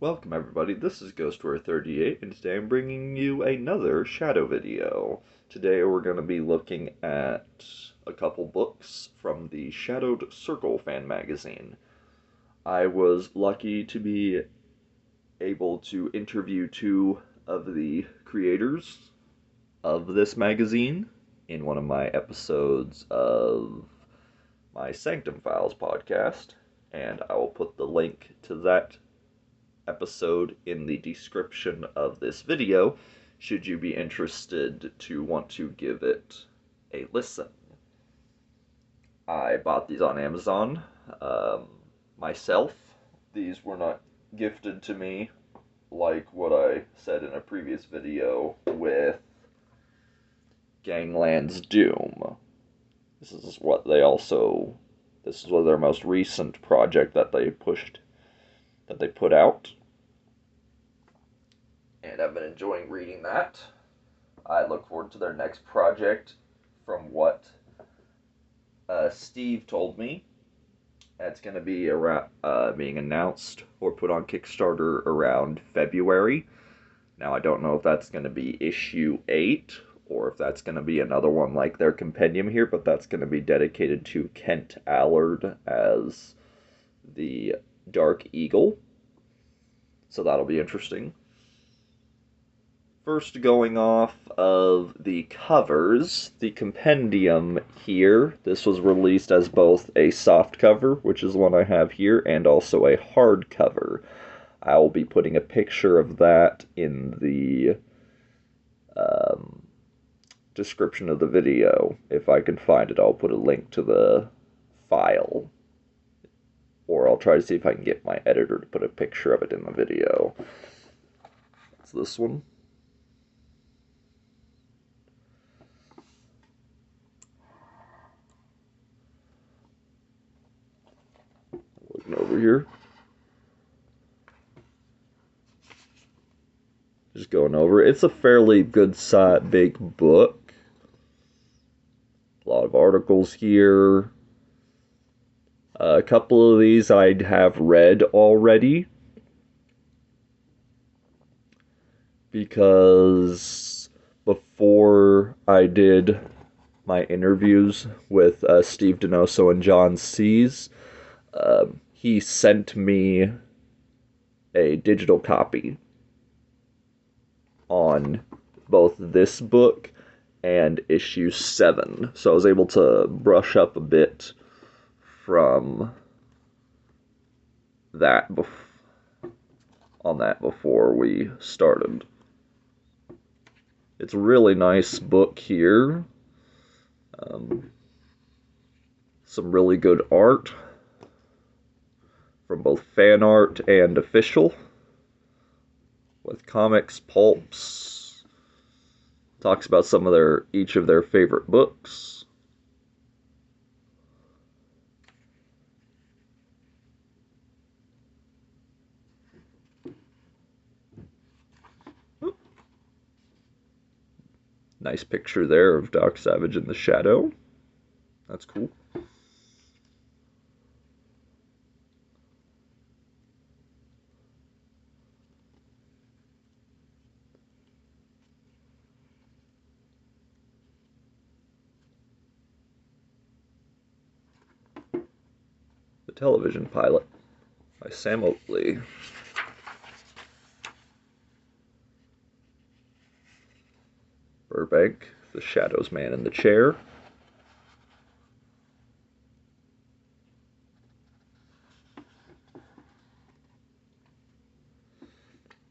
Welcome everybody, this is Ghostware38, and today I'm bringing you another Shadow video. Today we're going to be looking at a couple books from the Shadowed Circle fan magazine. I was lucky to be able to interview two of the creators of this magazine in one of my episodes of my Sanctum Files podcast, and I will put the link to that episode in the description of this video, should you be interested to want to give it a listen. I bought these on Amazon myself. These were not gifted to me like what I said in a previous video with Gangland's Doom. This is what their most recent project that they put out. And I've been enjoying reading that. I look forward to their next project. From what Steve told me, it's going to be being announced or put on Kickstarter around February. Now, I don't know if that's going to be issue 8 or if that's going to be another one like their compendium here, but that's going to be dedicated to Kent Allard as the Dark Eagle. So that'll be interesting. First, going off of the covers, the compendium here, this was released as both a soft cover, which is the one I have here, and also a hardcover. I will be putting a picture of that in the description of the video. If I can find it, I'll put a link to the file. Or I'll try to see if I can get my editor to put a picture of it in the video. It's this one. Looking over here. Just going over. It's a fairly good size, big book. A lot of articles here. A couple of these I have read already, because before I did my interviews with Steve Donoso and John Sees, he sent me a digital copy on both this book and issue 7. So I was able to brush up a bit from that on that before we started. It's a really nice book here. Some really good art from both fan art and official, with comics, pulps. Talks about some of each of their favorite books. Nice picture there of Doc Savage in the shadow. That's cool. The Television Pilot by Sam Oakley. Burbank, The Shadows Man in the Chair.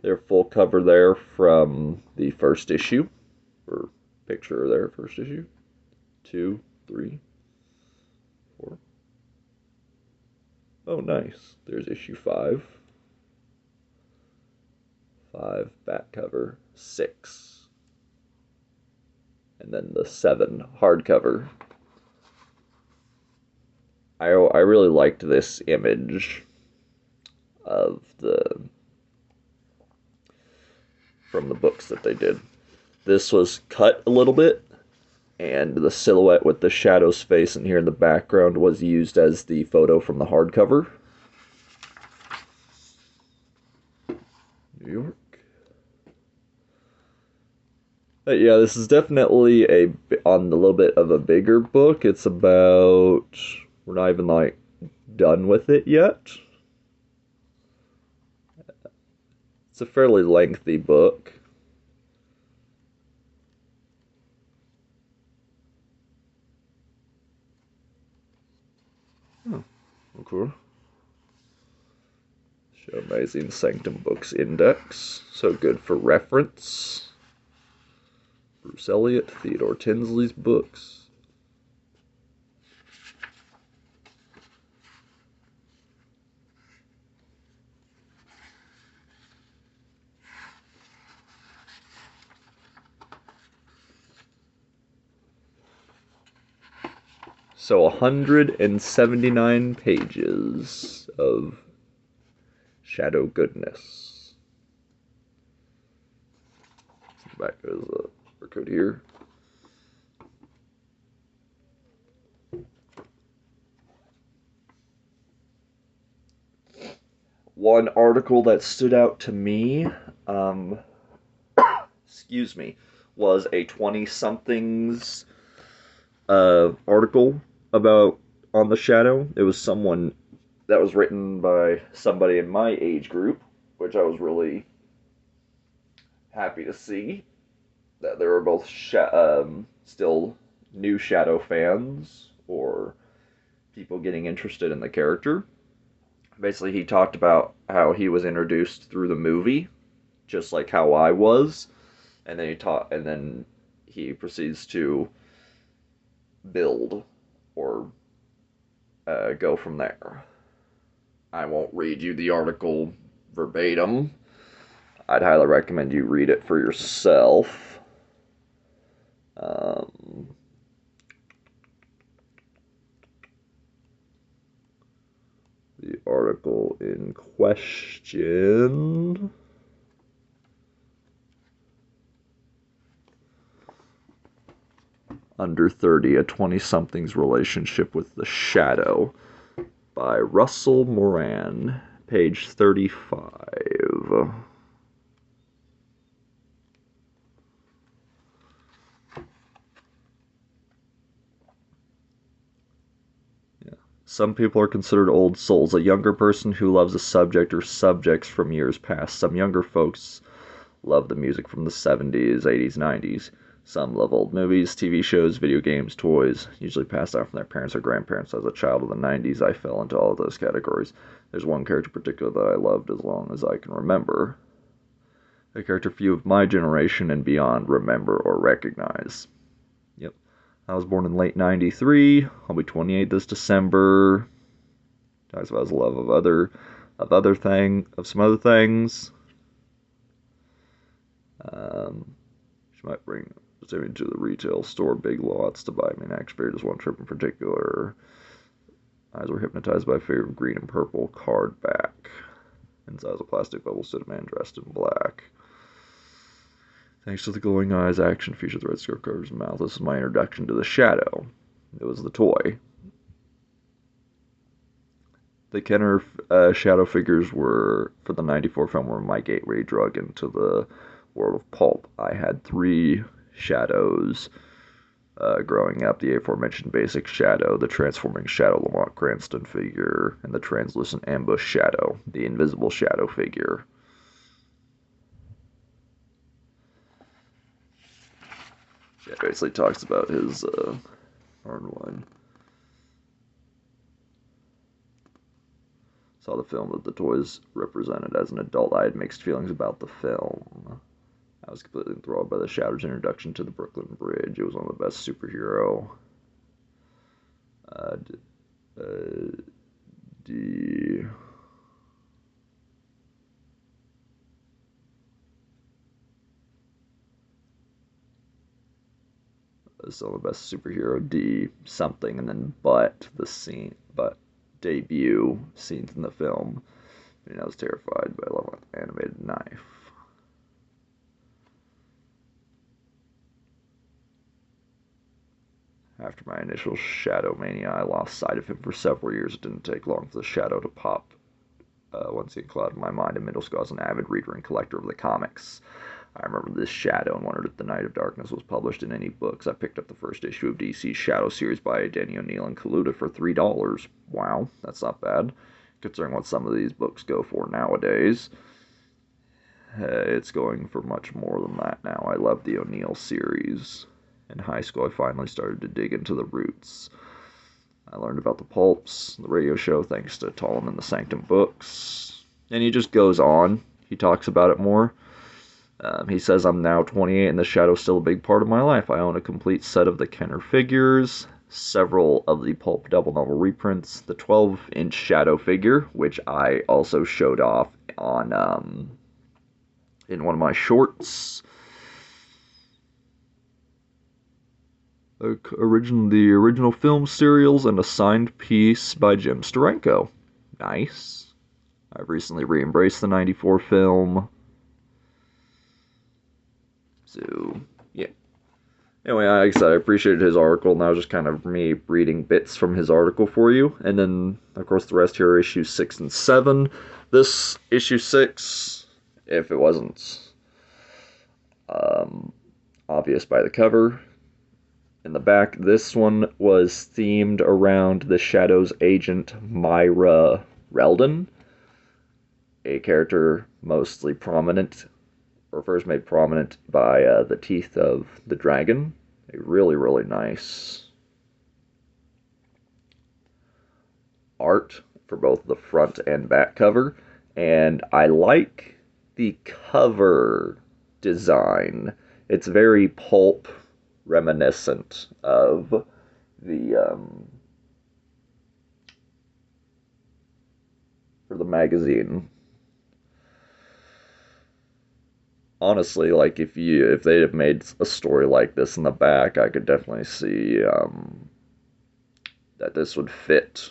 Their full cover there from the first issue, or picture of their first issue. 2, 3, 4. Oh, nice. There's issue 5. 5, back cover, 6. And then the 7 hardcover. I really liked this image of from the books that they did. This was cut a little bit, and the silhouette with the Shadow's face in here in the background was used as the photo from the hardcover. New York. But yeah, this is definitely on a little bit of a bigger book. It's about, we're not even like done with it yet. It's a fairly lengthy book. Oh, okay. Show Amazing Sanctum Books Index. So good for reference. Bruce Eliot, Theodore Tinsley's books. So 179 pages of shadow goodness. Back goes the barcode here. One article that stood out to me, excuse me, was a 20-somethings article about on the shadow. It was someone that was written by somebody in my age group, which I was really happy to see that there were both still new Shadow fans or people getting interested in the character. Basically, he talked about how he was introduced through the movie, just like how I was, and then he proceeds to build or go from there. I won't read you the article verbatim. I'd highly recommend you read it for yourself. The article in question. Under 30, a 20-something's relationship with the shadow, by Russell Moran, page 35. Some people are considered old souls, a younger person who loves a subject or subjects from years past. Some younger folks love the music from the 70s, 80s, 90s. Some love old movies, TV shows, video games, toys, usually passed down from their parents or grandparents. As a child of the 90s, I fell into all of those categories. There's one character in particular that I loved as long as I can remember. A character few of my generation and beyond remember or recognize. Yep. I was born in late 93. I'll be 28 this December. Talks about his love of some other things. She might bring Jimmy to the retail store, Big Lots, to buy me an action figure. Just one trip in particular. Eyes were hypnotized by a figure of green and purple card back. Inside was a plastic bubble stood a man dressed in black. Thanks to the glowing eyes, action featured the red square covers his mouth. This is my introduction to the shadow. It was the toy. The Kenner shadow figures were, for the 94 film, were my gateway drug into the world of pulp. I had 3 shadows growing up: the aforementioned basic shadow, the transforming shadow Lamont Cranston figure, and the translucent ambush shadow, the invisible shadow figure. Yeah, basically talks about his hard one. Saw the film that the toys represented. As an adult, I had mixed feelings about the film. I was completely enthralled by the Shadow's introduction to the Brooklyn Bridge. It was one of the best superhero some of the best superhero D something, and then but debut scenes in the film. I was terrified by love with animated knife. After my initial shadow mania, I lost sight of him for several years. It didn't take long for the shadow to pop once it clouded my mind in middle school. I was an avid reader and collector of the comics. I remember this Shadow and wondered if The Night of Darkness was published in any books. I picked up the first issue of DC's Shadow series by Denny O'Neil and Kaluta for $3. Wow, that's not bad, considering what some of these books go for nowadays. It's going for much more than that now. I love the O'Neil series. In high school, I finally started to dig into the roots. I learned about the pulps, the radio show, thanks to Tolman and the Sanctum books. And he just goes on. He talks about it more. He says, I'm now 28 and the Shadow's still a big part of my life. I own a complete set of the Kenner figures, several of the pulp double novel reprints, the 12-inch Shadow figure, which I also showed off on in one of my shorts. The original film serials and a signed piece by Jim Steranko. Nice. I've recently re-embraced the 94 film. So, yeah. Anyway, like I said, I appreciated his article, and that was just kind of me reading bits from his article for you. And then, of course, the rest here are issues 6 and 7. This, issue 6, if it wasn't obvious by the cover, in the back, this one was themed around the Shadow's agent, Myra Reldon, a character mostly prominent, or first made prominent by the Teeth of the Dragon. A really, really nice art for both the front and back cover. And I like the cover design. It's very pulp reminiscent of the for the magazine. Honestly, like if they'd have made a story like this in the back, I could definitely see that this would fit.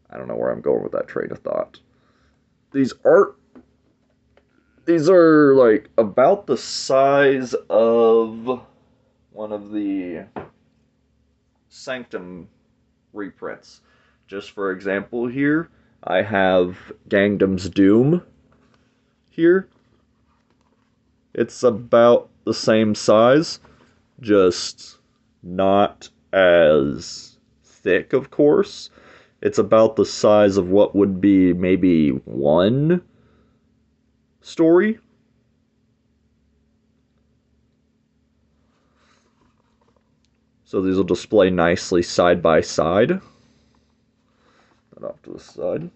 I don't know where I'm going with that train of thought. These are like about the size of one of the Sanctum reprints. Just for example here, I have Gangdom's Doom here. It's about the same size, just not as thick, of course. It's about the size of what would be maybe one story. So these will display nicely side by side. Off to the side.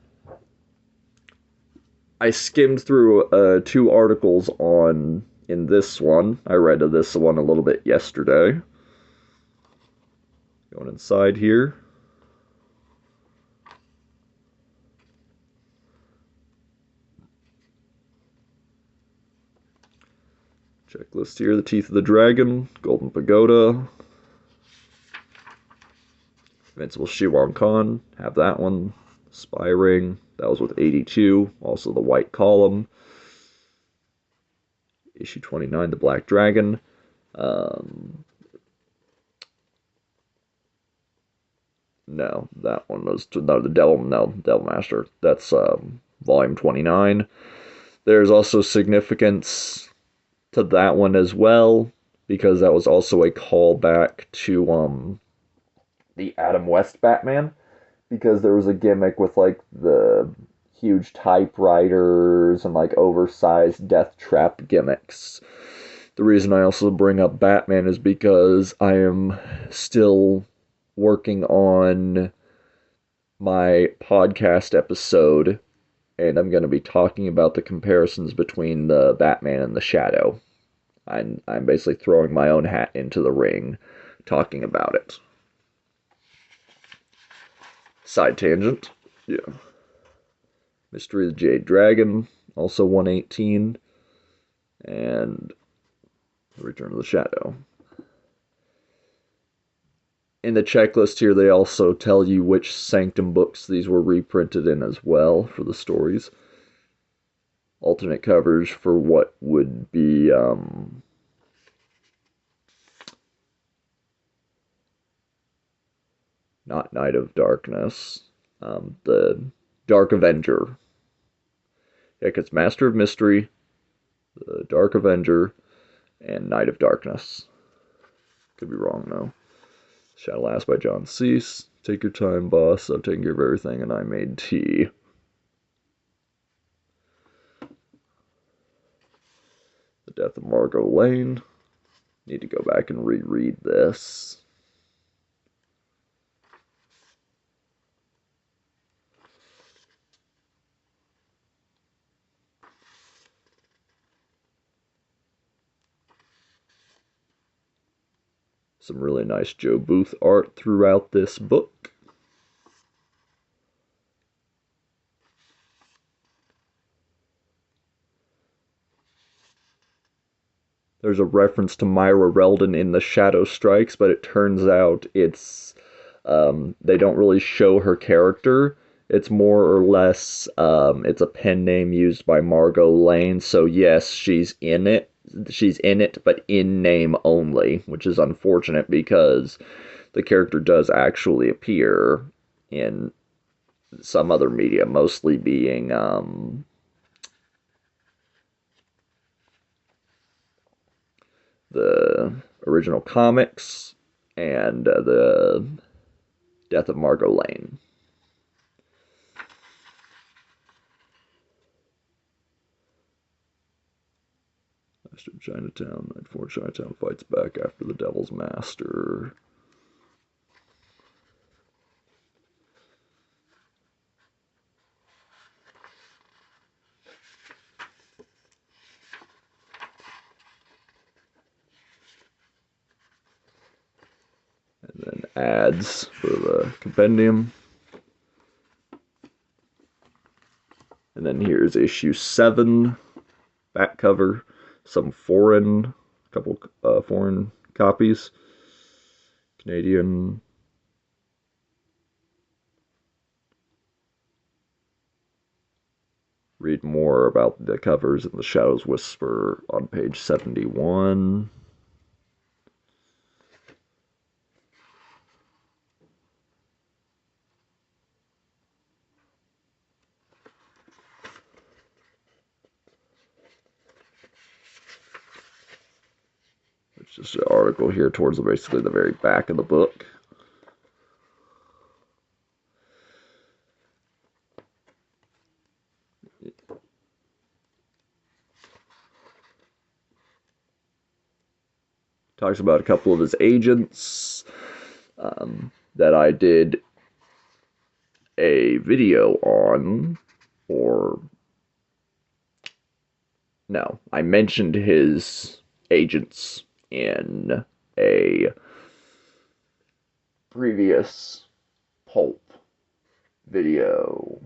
I skimmed through 2 articles in this one. I read this one a little bit yesterday. Going inside here. Checklist here, the Teeth of the Dragon, Golden Pagoda, Invincible Shiwan Khan, have that one. Spy Ring, that was with 82. Also the White Column. Issue 29, the Black Dragon. No, that one was the Devil Master. That's volume 29. There's also significance to that one as well, because that was also a callback to the Adam West Batman, because there was a gimmick with like the huge typewriters and like oversized death trap gimmicks. The reason I also bring up Batman is because I am still working on my podcast episode, and I'm going to be talking about the comparisons between the Batman and the Shadow. I'm basically throwing my own hat into the ring, talking about it. Side tangent. Yeah. Mystery of the Jade Dragon, also 118. And Return of the Shadow. In the checklist here, they also tell you which Sanctum books these were reprinted in as well for the stories. Alternate covers for what would be not Knight of Darkness. The Dark Avenger. Yeah, because Master of Mystery, the Dark Avenger, and Knight of Darkness. Could be wrong, though. Shadow Last by John Cease. Take your time, boss. I've taken care of everything, and I made tea. The Death of Margot Lane. Need to go back and reread this. Some really nice Joe Booth art throughout this book. There's a reference to Myra Reldon in The Shadow Strikes, but it turns out it's they don't really show her character. It's more or less it's a pen name used by Margot Lane. So yes, she's in it. She's in it, but in name only, which is unfortunate because the character does actually appear in some other media, mostly being the original comics and the Death of Margot Lane. Master of Chinatown. Night 4 Chinatown fights back after the Devil's Master. And then ads for the compendium. And then here's issue 7, back cover, some foreign, couple foreign copies, Canadian. Read more about the covers in The Shadows Whisper on page 71. It's just an article here towards basically the very back of the book. Talks about a couple of his agents that I did a video on, or no, I mentioned his agents in a previous pulp video,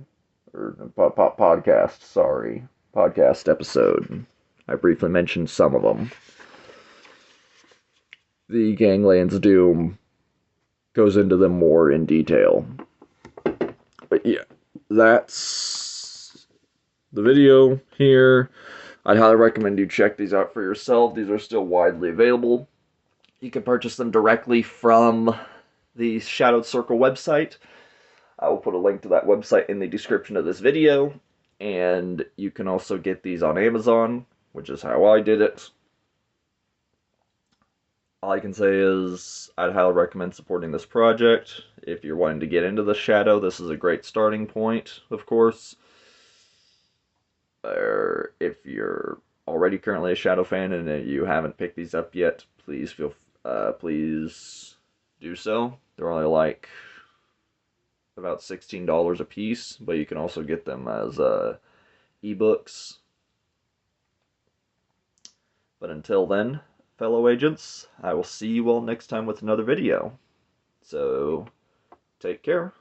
or podcast episode. I briefly mentioned some of them. The Gangland's Doom goes into them more in detail. But yeah, that's the video here. I'd highly recommend you check these out for yourself. These are still widely available. You can purchase them directly from the Shadowed Circle website. I will put a link to that website in the description of this video. And you can also get these on Amazon, which is how I did it. All I can say is I'd highly recommend supporting this project. If you're wanting to get into the Shadow, this is a great starting point, of course. Or if you're already currently a Shadow fan and you haven't picked these up yet, please please do so. They're only like about $16 a piece, but you can also get them as ebooks. But until then, fellow agents, I will see you all next time with another video. So, take care.